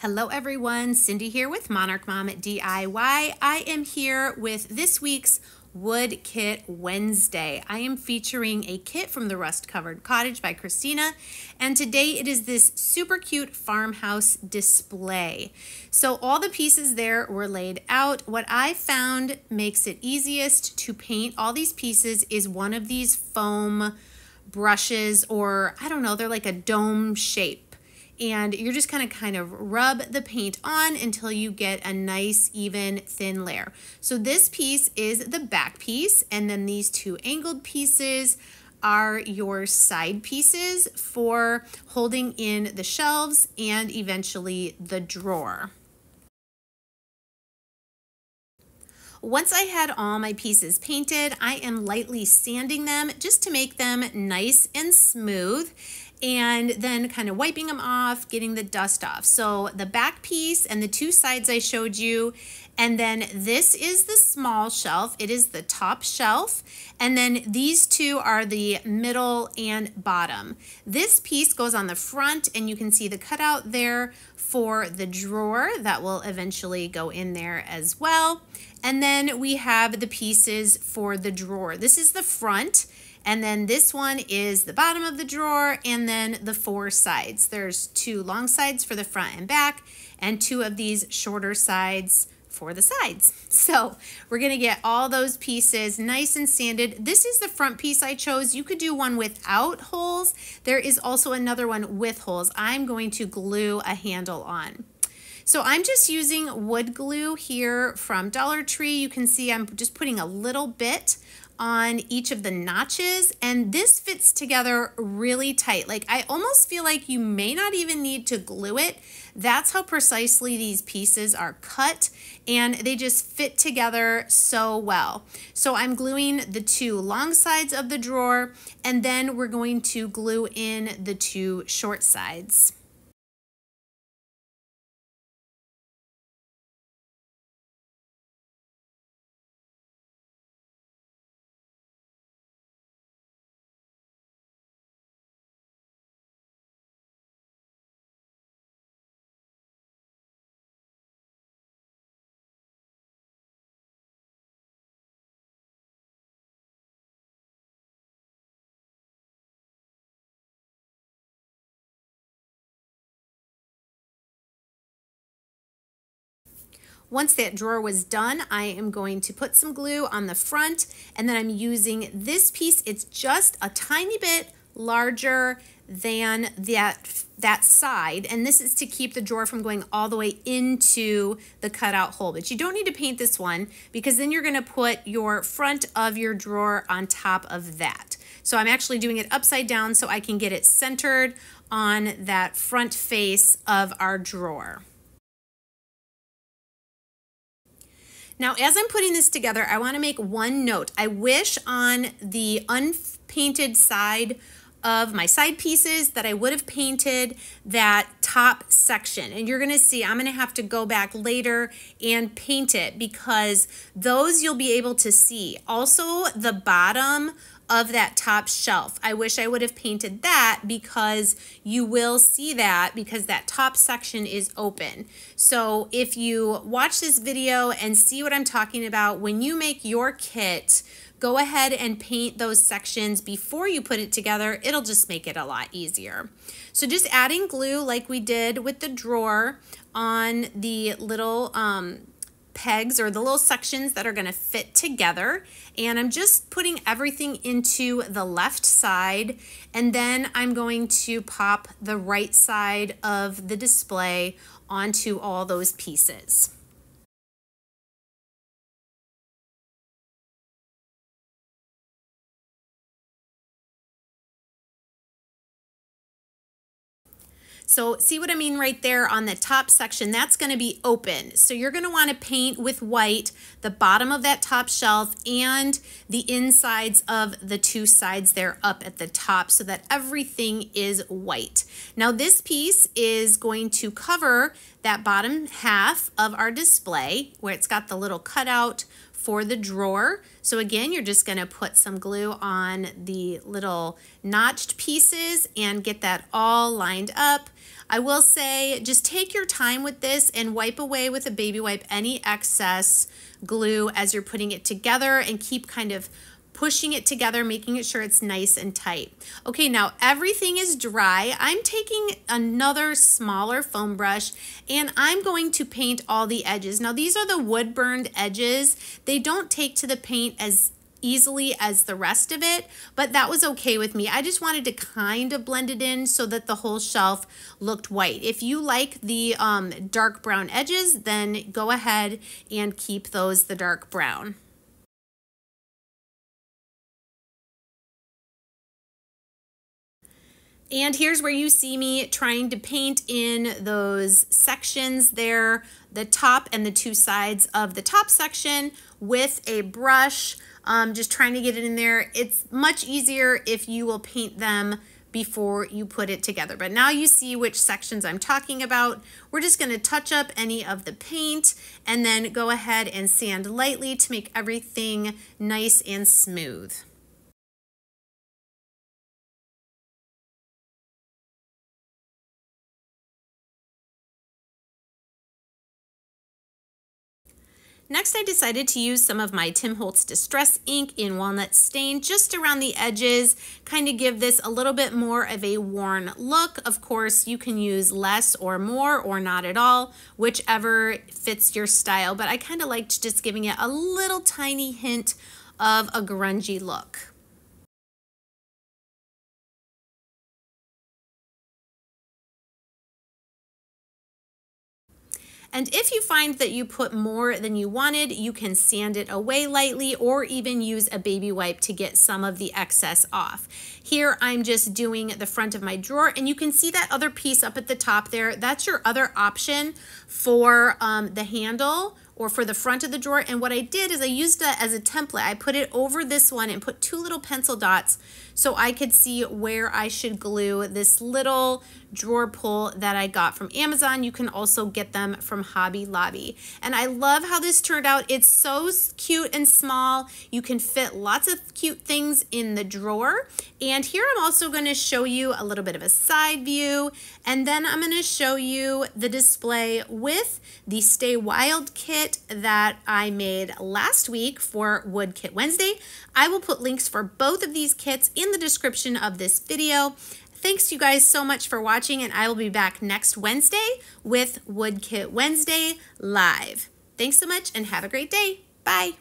Hello everyone, Cindy here with Monarch Mom DIY. I am here with this week's Wood Kit Wednesday. I am featuring a kit from the Rust Covered Cottage by Christina, and today it is this super cute farmhouse display. So all the pieces there were laid out. What I found makes it easiest to paint all these pieces is one of these foam brushes, or I don't know, they're like a dome shape. And you're just gonna kind of rub the paint on until you get a nice, even, thin layer. So this piece is the back piece, and then these two angled pieces are your side pieces for holding in the shelves and eventually the drawer. Once I had all my pieces painted, I am lightly sanding them just to make them nice and smooth, and then kind of wiping them off, getting the dust off. So the back piece and the two sides I showed you, and then this is the small shelf. It is the top shelf, and then these two are the middle and bottom. This piece goes on the front, and you can see the cutout there for the drawer that will eventually go in there as well. And then we have the pieces for the drawer. This is the front, and then this one is the bottom of the drawer, and then the four sides. There's two long sides for the front and back, and two of these shorter sides for the sides. So we're gonna get all those pieces nice and sanded. This is the front piece I chose. You could do one without holes. There is also another one with holes. I'm going to glue a handle on. So I'm just using wood glue here from Dollar Tree. You can see I'm just putting a little bit on each of the notches, and this fits together really tight. Like, I almost feel like you may not even need to glue it. That's how precisely these pieces are cut, and they just fit together so well. So I'm gluing the two long sides of the drawer, and then we're going to glue in the two short sides. Once that drawer was done, I am going to put some glue on the front, and then I'm using this piece. It's just a tiny bit larger than that side, and this is to keep the drawer from going all the way into the cutout hole. But you don't need to paint this one, because then you're gonna put your front of your drawer on top of that. So I'm actually doing it upside down so I can get it centered on that front face of our drawer. Now, as I'm putting this together, I want to make one note. I wish on the unpainted side of my side pieces that I would have painted that top section. And you're going to see I'm going to have to go back later and paint it, because those you'll be able to see. Also, the bottom of that top shelf, I wish I would have painted that, because you will see that, because that top section is open. So if you watch this video and see what I'm talking about, when you make your kit, go ahead and paint those sections before you put it together. It'll just make it a lot easier. So just adding glue like we did with the drawer on the little pegs, or the little sections that are going to fit together, and I'm just putting everything into the left side, and then I'm going to pop the right side of the display onto all those pieces. So see what I mean right there on the top section? That's going to be open. So you're going to want to paint with white the bottom of that top shelf and the insides of the two sides there up at the top, so that everything is white. Now this piece is going to cover that bottom half of our display where it's got the little cutout for the drawer. So again, you're just going to put some glue on the little notched pieces and get that all lined up. I will say, just take your time with this and wipe away with a baby wipe any excess glue as you're putting it together, and keep kind of pushing it together, making sure it's nice and tight. Okay, now everything is dry. I'm taking another smaller foam brush and I'm going to paint all the edges. Now these are the wood burned edges. They don't take to the paint as easily as the rest of it, but that was okay with me. I just wanted to kind of blend it in so that the whole shelf looked white. If you like the dark brown edges, then go ahead and keep those the dark brown. And here's where you see me trying to paint in those sections there, the top and the two sides of the top section with a brush, just trying to get it in there. It's much easier if you will paint them before you put it together. But now you see which sections I'm talking about. We're just going to touch up any of the paint and then go ahead and sand lightly to make everything nice and smooth. Next, I decided to use some of my Tim Holtz Distress ink in Walnut Stain just around the edges, kind of give this a little bit more of a worn look. Of course, you can use less or more or not at all, whichever fits your style, but I kind of liked just giving it a little tiny hint of a grungy look. And if you find that you put more than you wanted, you can sand it away lightly or even use a baby wipe to get some of the excess off. Here I'm just doing the front of my drawer, and you can see that other piece up at the top there. That's your other option for the handle or for the front of the drawer. And what I did is I used it as a template. I put it over this one and put two little pencil dots so I could see where I should glue this little drawer pull that I got from Amazon. You can also get them from Hobby Lobby. And I love how this turned out. It's so cute and small. You can fit lots of cute things in the drawer. And here I'm also going to show you a little bit of a side view. And then I'm going to show you the display with the Stay Wild kit that I made last week for Wood Kit Wednesday. I will put links for both of these kits in the description of this video. Thanks you guys so much for watching, and I will be back next Wednesday with Wood Kit Wednesday live. Thanks so much and have a great day. Bye.